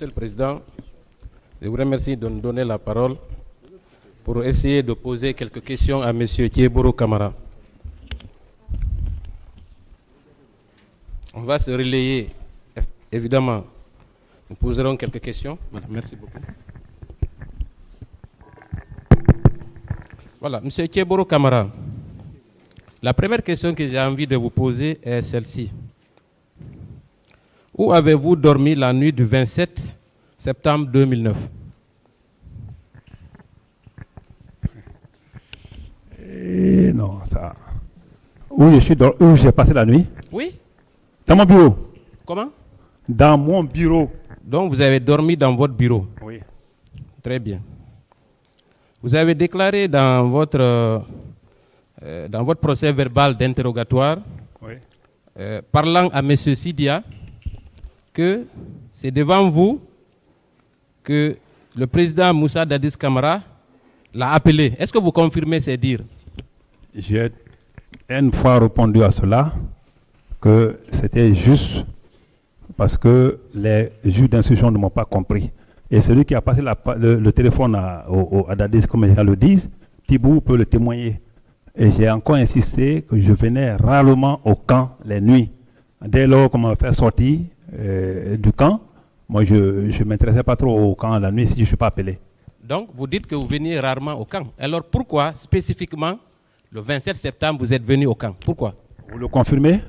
Monsieur le Président, je vous remercie de nous donner la parole pour essayer de poser quelques questions à M. Thieboro Camara. On va se relayer, évidemment. Nous poserons quelques questions. Voilà, merci beaucoup. Voilà, M. Thieboro Camara. La première question que j'ai envie de vous poser est celle-ci. Où avez-vous dormi la nuit du 27 septembre 2009? Non, ça. Où j'ai passé la nuit? Oui. Dans mon bureau. Comment? Dans mon bureau. Donc vous avez dormi dans votre bureau? Oui. Très bien. Vous avez déclaré dans votre procès verbal d'interrogatoire, Oui. parlant à M. Sidia, que c'est devant vous que le président Moussa Dadis Camara l'a appelé. Est-ce que vous confirmez ces dires? J'ai une fois répondu à cela que c'était juste parce que les juges d'instruction ne m'ont pas compris. Et celui qui a passé le téléphone à Dadis, comme les gens le disent, Thibou peut le témoigner. Et j'ai encore insisté que je venais rarement au camp les nuits. Dès lors qu'on m'a fait sortir du camp, moi je ne m'intéressais pas trop au camp la nuit si je ne suis pas appelé. Donc vous dites que vous veniez rarement au camp. Alors pourquoi spécifiquement le 27 septembre vous êtes venu au camp? Pourquoi? Vous le confirmez?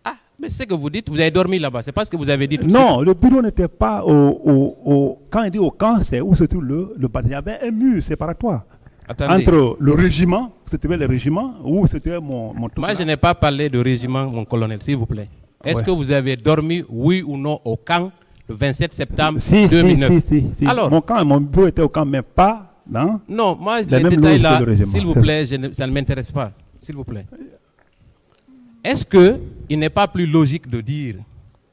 Ah, mais c'est ce que vous dites, vous avez dormi là-bas, c'est pas ce que vous avez dit tout de Non, suite. le bureau n'était pas quand il dit au camp, c'est où se trouve le bâtiment. Il y avait un mur séparatoire. Attendez. Entre le régiment, c'était le régiment, où c'était mon Moi, je n'ai pas parlé de régiment, mon colonel, s'il vous plaît. Est-ce que vous avez dormi, oui ou non, au camp le 27 septembre 2009? Si. Alors, Mon bureau était au camp, mais pas dans... Non, moi, les les détails là, le régiment, s'il vous plaît, ça ne m'intéresse pas. S'il vous plaît. Est-ce qu'il n'est pas plus logique de dire,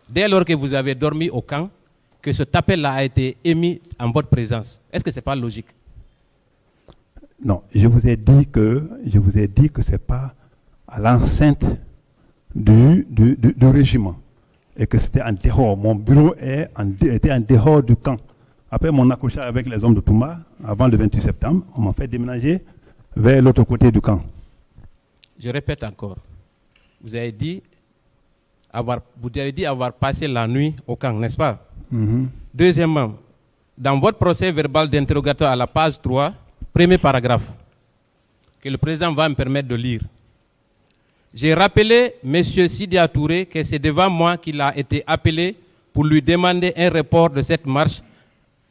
dès lors que vous avez dormi au camp, que cet appel-là a été émis en votre présence? Est-ce que ce n'est pas logique? Non, je vous ai dit que ce n'est pas à l'enceinte du régiment et que c'était en dehors. Mon bureau était en dehors du camp. Après mon accrochage avec les hommes de Touma, avant le 28 septembre, on m'a fait déménager vers l'autre côté du camp. Je répète encore. Vous avez dit avoir passé la nuit au camp, n'est-ce pas? Deuxièmement, dans votre procès verbal d'interrogatoire à la page 3, premier paragraphe, que le président va me permettre de lire. J'ai rappelé M. Sidia Touré que c'est devant moi qu'il a été appelé pour lui demander un report de cette marche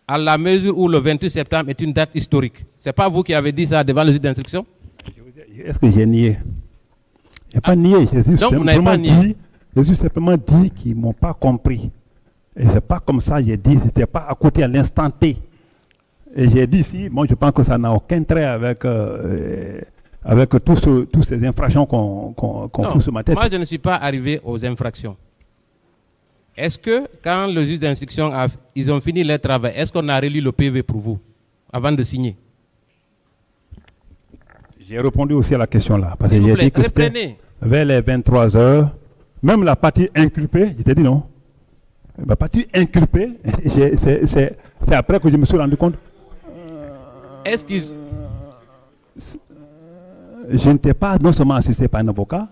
à la mesure où le 28 septembre est une date historique. Ce n'est pas vous qui avez dit ça devant le juge d'instruction? Est-ce que j'ai nié? Je n'ai pas nié. Donc vous n'avez pas nié. J'ai simplement dit qu'ils ne m'ont pas compris. Et ce n'est pas comme ça, j'ai dit, ce n'était pas à côté à l'instant T. Et j'ai dit ici, moi je pense que ça n'a aucun trait avec toutes ces infractions qu'on fout sur ma tête. Moi je ne suis pas arrivé aux infractions. Est-ce que quand le juge d'instruction ils ont fini leur travail, est-ce qu'on a relu le PV pour vous avant de signer? J'ai répondu aussi à la question là. Parce que j'ai dit que c'était vers les 23 heures, même la partie inculpée, je t'ai dit non. La partie inculpée, c'est après que je me suis rendu compte. Est-ce qu'ils... Je n'étais pas non seulement assisté par un avocat.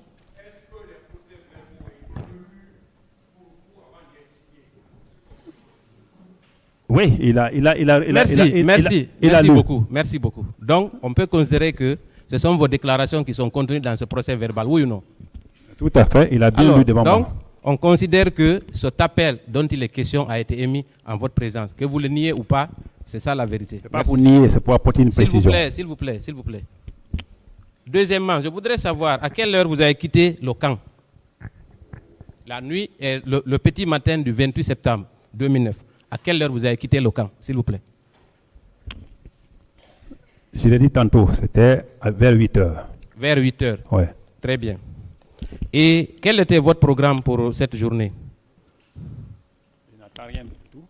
Oui, Merci beaucoup. Donc, on peut considérer que ce sont vos déclarations qui sont contenues dans ce procès verbal, oui ou non? Tout à fait, il a bien lu devant moi. Donc, on considère que cet appel dont il est question a été émis en votre présence. Que vous le niez ou pas, c'est ça la vérité. Ce n'est pas pour nier, c'est pour apporter une précision. S'il vous plaît. Deuxièmement, je voudrais savoir à quelle heure vous avez quitté le camp? La nuit et le petit matin du 28 septembre 2009. À quelle heure vous avez quitté le camp, s'il vous plaît? Je l'ai dit tantôt, c'était vers 8 heures. Vers 8 heures? Oui. Très bien. Et quel était votre programme pour cette journée? Je n'entends rien du tout.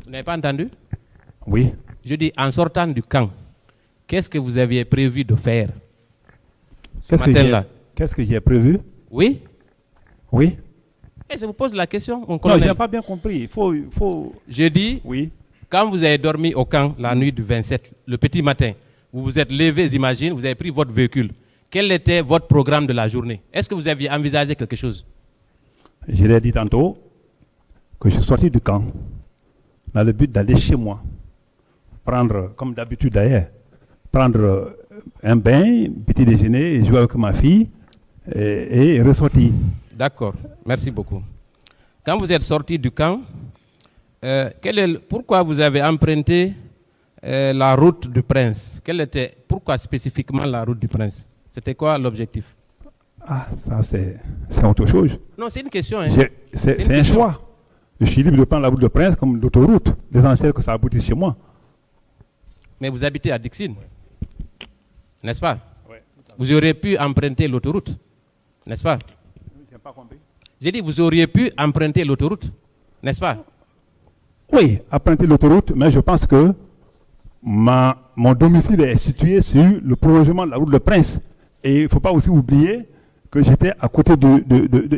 Vous n'avez pas entendu? Oui. Je dis, en sortant du camp, qu'est-ce que vous aviez prévu de faire ce matin-là? Qu'est-ce que j'ai prévu? Oui? Oui. Et je vous pose la question, mon Non, colonel. je n'ai pas bien compris. Il faut... Je dis, Oui. quand vous avez dormi au camp la nuit du 27, le petit matin, vous vous êtes levé, j'imagine, vous avez pris votre véhicule. Quel était votre programme de la journée? Est-ce que vous aviez envisagé quelque chose? Je l'ai dit tantôt que je suis sorti du camp dans le but d'aller chez moi, prendre, comme d'habitude d'ailleurs, prendre un bain, petit déjeuner, jouer avec ma fille et ressortir. D'accord, merci beaucoup. Quand vous êtes sorti du camp, pourquoi vous avez emprunté la route du Prince? Pourquoi spécifiquement la route du Prince? C'était quoi l'objectif? Ah, ça c'est autre chose. Non, c'est une question. Hein. C'est une un question. choix. Je suis libre de prendre la route de Prince comme l'autoroute. L'essentiel que ça aboutisse chez moi. Mais vous habitez à Dixine, n'est-ce pas? Oui. Vous auriez pu emprunter l'autoroute, n'est-ce pas? Je n'ai pas compris. J'ai dit, vous auriez pu emprunter l'autoroute, n'est-ce pas? Oui, emprunter l'autoroute, mais je pense que mon domicile est situé sur le prolongement de la route de Prince. Et il ne faut pas aussi oublier que j'étais à côté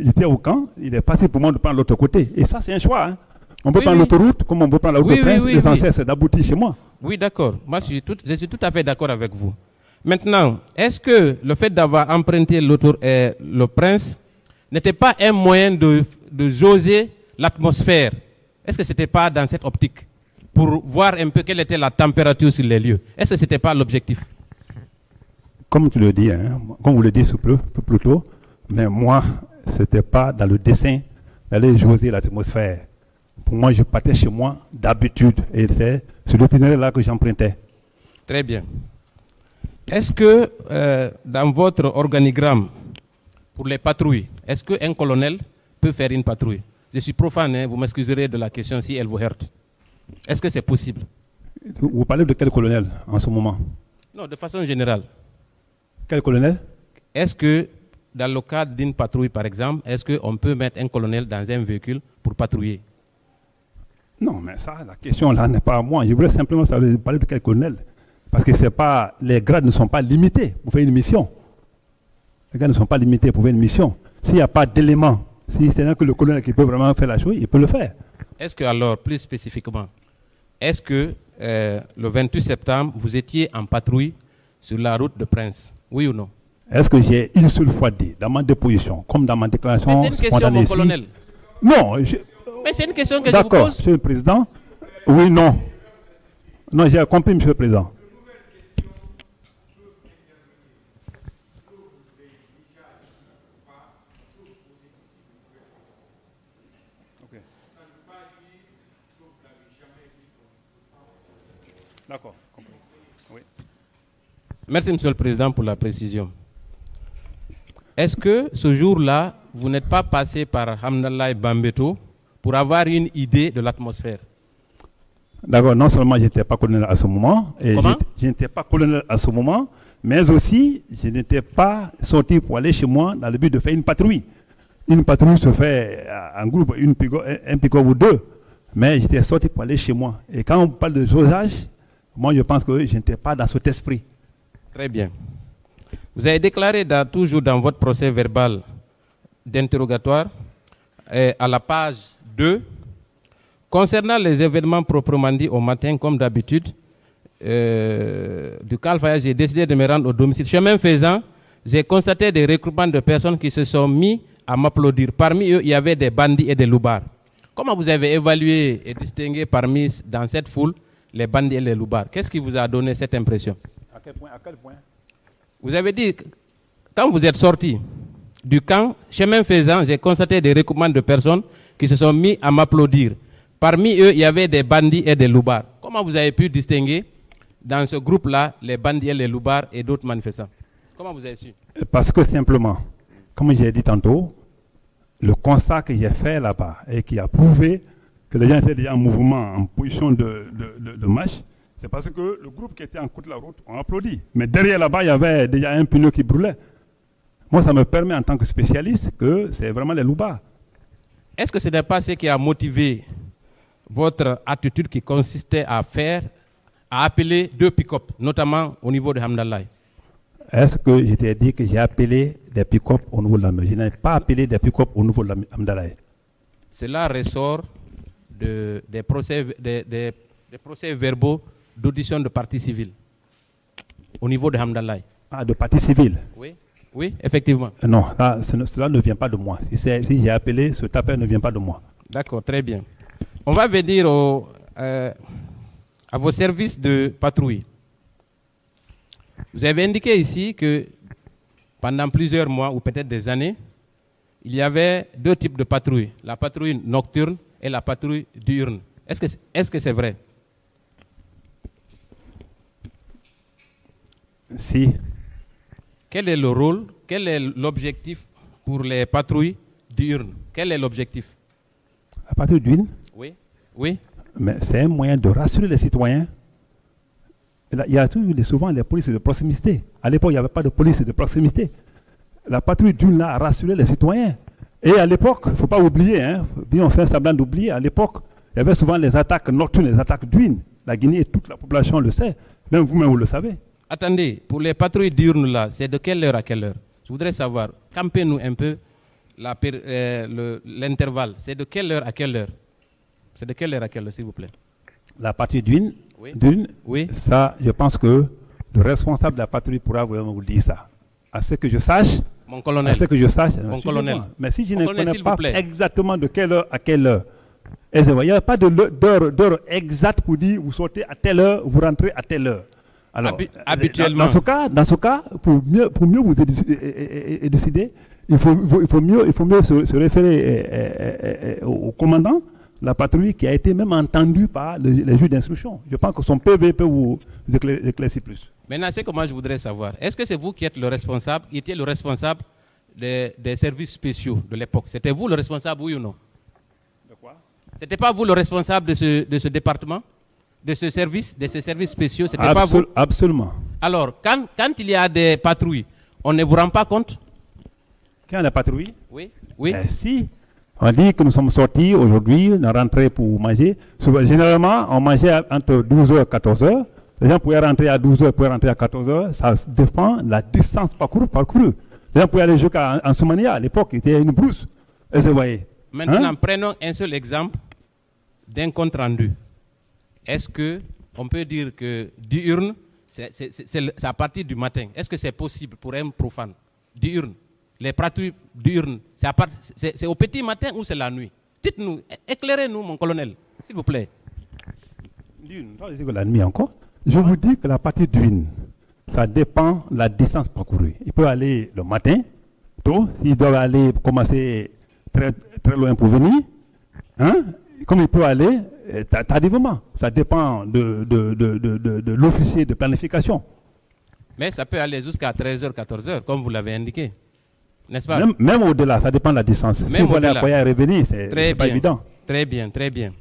j'étais au camp, il est passé pour moi de prendre l'autre côté. Et ça, c'est un choix. Hein. On peut Oui, prendre oui. l'autoroute comme on peut prendre la route Oui, de Prince. oui, L'essentiel, c'est d'aboutir chez moi. Oui, d'accord. Moi, je suis tout à fait d'accord avec vous. Maintenant, est-ce que le fait d'avoir emprunté le Prince n'était pas un moyen de jauger l'atmosphère? Est-ce que ce n'était pas dans cette optique pour voir un peu quelle était la température sur les lieux? Est-ce que ce n'était pas l'objectif? Comme tu le dis, hein, comme vous le dites plus tôt, mais moi, ce n'était pas dans le dessein d'aller jauger l'atmosphère. Pour moi, je partais chez moi d'habitude et c'est sur l'itinéraire-là que j'empruntais. Très bien. Est-ce que dans votre organigramme pour les patrouilles, est-ce qu'un colonel peut faire une patrouille? Je suis profane, hein, vous m'excuserez de la question si elle vous heurte. Est-ce que c'est possible? Vous parlez de quel colonel en ce moment? Non, de façon générale. Quel colonel? Est-ce que dans le cadre d'une patrouille, par exemple, est-ce qu'on peut mettre un colonel dans un véhicule pour patrouiller? Non, mais ça, la question là n'est pas à moi. Je voulais simplement parler de quel colonel. Parce que les grades ne sont pas limités pour faire une mission. Les grades ne sont pas limités pour faire une mission. S'il n'y a pas d'éléments, si c'est là que le colonel qui peut vraiment faire la chose, il peut le faire. Est-ce que alors, plus spécifiquement, est-ce que le 28 septembre, vous étiez en patrouille sur la route de Prince? Oui ou non? Est-ce que j'ai une seule fois dit, dans ma déposition, comme dans ma déclaration Mais c'est une question, spontanée mon ici, colonel. Non, Mais c'est une question que je vous d'accord, pose. Monsieur le Président. Oui, non. Non, j'ai compris, Monsieur le Président. D'accord, compris. Oui. Merci, Monsieur le Président, pour la précision. Est-ce que ce jour-là, vous n'êtes pas passé par Hamdallah Bambeto pour avoir une idée de l'atmosphère? D'accord, non seulement je n'étais pas colonel à ce moment, et Comment? je n'étais pas colonel à ce moment, mais aussi je n'étais pas sorti pour aller chez moi dans le but de faire une patrouille. Une patrouille se fait en groupe, un pick-up ou deux, mais j'étais sorti pour aller chez moi. Et quand on parle de dosage, moi je pense que je n'étais pas dans cet esprit. Très bien. Vous avez déclaré toujours dans votre procès verbal d'interrogatoire, à la page 2, concernant les événements proprement dits au matin, comme d'habitude, du Calfaya, j'ai décidé de me rendre au domicile. Chemin faisant, j'ai constaté des regroupements de personnes qui se sont mis à m'applaudir. Parmi eux, il y avait des bandits et des loubards. Comment vous avez évalué et distingué dans cette foule les bandits et les loubards? Qu'est-ce qui vous a donné cette impression? À quel point? Vous avez dit, quand vous êtes sorti du camp, chemin faisant, j'ai constaté des recoupements de personnes qui se sont mis à m'applaudir. Parmi eux, il y avait des bandits et des loubards. Comment vous avez pu distinguer dans ce groupe-là les bandits et les loubards et d'autres manifestants? Comment vous avez su? Parce que simplement, comme j'ai dit tantôt, le constat que j'ai fait là-bas et qui a prouvé que les gens étaient déjà en mouvement, en position de marche, c'est parce que le groupe qui était en côte de la route ont applaudi. Mais derrière là-bas, il y avait déjà un pneu qui brûlait. Moi, ça me permet en tant que spécialiste que c'est vraiment les loubards. Est-ce que ce n'est pas ce qui a motivé votre attitude qui consistait à appeler 2 pick-up, notamment au niveau de Hamdallah? Est-ce que je t'ai dit que j'ai appelé des pick-up au niveau de la mer? Je n'ai pas appelé des pick-up au niveau de la Hamdallah. cela ressort des procès verbaux d'audition de partie civile au niveau de Hamdallah. Ah, de partie civile? Oui, oui, effectivement. Non, cela ne vient pas de moi. Si j'ai appelé, cet appel ne vient pas de moi. D'accord, très bien. On va venir à vos services de patrouille. Vous avez indiqué ici que pendant plusieurs mois ou peut-être des années, il y avait deux types de patrouilles, la patrouille nocturne et la patrouille diurne. Est-ce que c'est vrai? Si. Quel est le rôle, quel est l'objectif pour les patrouilles diurnes? Quel est l'objectif? La patrouille diurne? Oui, oui. Mais c'est un moyen de rassurer les citoyens. Il y a souvent les polices de proximité. À l'époque, il n'y avait pas de police de proximité. La patrouille diurne a rassuré les citoyens. Et à l'époque, il ne faut pas oublier, hein, bien on fait semblant d'oublier, à l'époque, il y avait souvent les attaques nocturnes, les attaques diurnes. La Guinée et toute la population le sait. Même vous-même, vous le savez. Attendez, pour les patrouilles diurnes là, c'est de quelle heure à quelle heure? Je voudrais savoir, campez-nous un peu l'intervalle. C'est de quelle heure à quelle heure? C'est de quelle heure à quelle heure, s'il vous plaît? La patrouille diurne, oui. Ça, je pense que le responsable de la patrouille pourra vous dire ça. À ce que je sache, mon colonel. À ce que je sache, mon colonel. Mais si je ne connais pas plaît. exactement de quelle heure à quelle heure, il n'y a pas d'heure exacte pour dire vous sortez à telle heure, vous rentrez à telle heure. Alors, habituellement. Dans ce cas, pour mieux vous élucider, il faut mieux se référer au commandant de la patrouille qui a été même entendu par les juges d'instruction. Je pense que son PV peut vous éclaircir plus. Maintenant, c'est que moi je voudrais savoir. Est-ce que c'est vous qui êtes le responsable, qui étiez le responsable des services spéciaux de l'époque? C'était vous le responsable, oui ou non? De quoi? C'était pas vous le responsable de ce département, de ces services spéciaux? C'était pas vous? Absolument. Alors, quand il y a des patrouilles, on ne vous rend pas compte? Quand il y a des patrouilles? Oui. Oui. Si. On dit que nous sommes sortis aujourd'hui, on est rentrés pour manger. Généralement, on mangeait entre 12h et 14h. Les gens pouvaient rentrer à 12h, pouvaient rentrer à 14h. Ça dépend de la distance parcourue. Les gens pouvaient aller jusqu'à Ansumania. À l'époque, il était une brousse. Et vous voyez. Maintenant, prenons un seul exemple d'un compte rendu. Est-ce qu'on peut dire que diurne, c'est à partir du matin? Est-ce que c'est possible pour un profane? Diurne. Les patrouilles diurnes, c'est au petit matin ou c'est la nuit? Dites-nous, éclairez-nous, mon colonel, s'il vous plaît. Diurne, pas que la nuit encore. Je vous dis que la partie diurne, ça dépend de la distance parcourue. Il peut aller le matin, tôt, s'il doit commencer très, très loin pour venir, hein, comme il peut aller tardivement. Ça dépend de l'officier de planification. Mais ça peut aller jusqu'à 13h, 14h, comme vous l'avez indiqué. N'est-ce pas? Même au-delà, ça dépend de la distance. Même si vous allez à Koya et revenir, c'est pas évident. Très bien, très bien.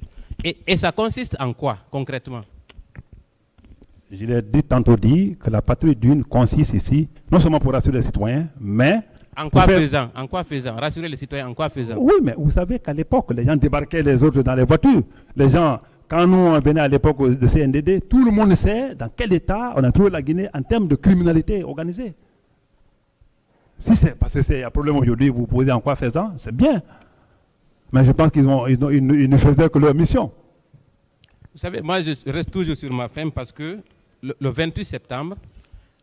Et ça consiste en quoi, concrètement? Je l'ai tantôt dit que la patrouille diurne consiste ici, non seulement pour rassurer les citoyens, mais... En quoi faisant? Rassurer les citoyens, en quoi faisant? Oui, mais vous savez qu'à l'époque, les gens débarquaient les autres dans les voitures. Les gens, quand nous on venait à l'époque de CNDD, tout le monde sait dans quel état on a trouvé la Guinée en termes de criminalité organisée. Si c'est parce que c'est un problème aujourd'hui, vous posez en quoi faisant, c'est bien. Mais je pense qu'ils ne faisaient que leur mission. Vous savez, moi je reste toujours sur ma faim parce que le 28 septembre,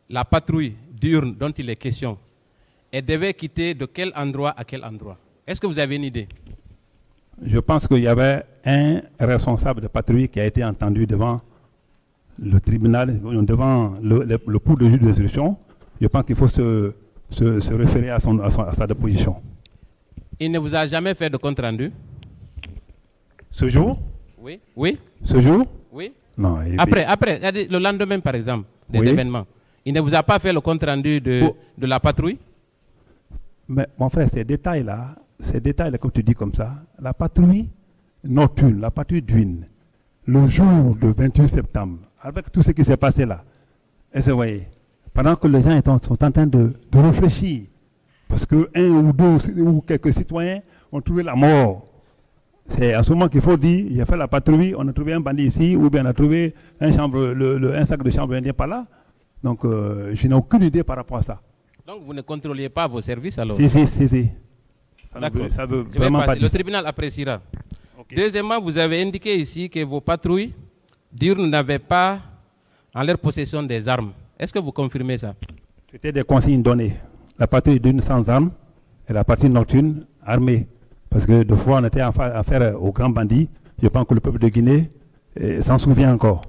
la patrouille diurne dont il est question, elle devait quitter de quel endroit à quel endroit? Est-ce que vous avez une idée? Je pense qu'il y avait un responsable de patrouille qui a été entendu devant le tribunal, devant le cours de juge d'instruction. Je pense qu'il faut se référer à sa déposition. Il ne vous a jamais fait de compte rendu? Ce jour? Oui. Oui. Ce jour? Oui. Non. Après, le lendemain, par exemple, des événements, il ne vous a pas fait le compte rendu de la patrouille? Mais mon frère, ces détails-là, comme tu dis comme ça, la patrouille nocturne, la patrouille diurne, le jour du 28 septembre, avec tout ce qui s'est passé là, et vous voyez, pendant que les gens sont en train de réfléchir, parce que un ou deux ou quelques citoyens ont trouvé la mort. C'est à ce moment qu'il faut dire, j'ai fait la patrouille, on a trouvé un bandit ici, ou bien on a trouvé un sac de chambre indien par là. Donc, je n'ai aucune idée par rapport à ça. Donc, vous ne contrôliez pas vos services alors? Si. D'accord. Ça veut Je vais vraiment pas passer. dire Le ça. tribunal appréciera. Ok. Deuxièmement, vous avez indiqué ici que vos patrouilles diurnes n'avaient pas en leur possession des armes. Est-ce que vous confirmez ça? C'était des consignes données. La patrouille d'une sans armes et la patrouille nocturne armée. Parce que deux fois, on était affaire aux grands bandits. Je pense que le peuple de Guinée s'en souvient encore.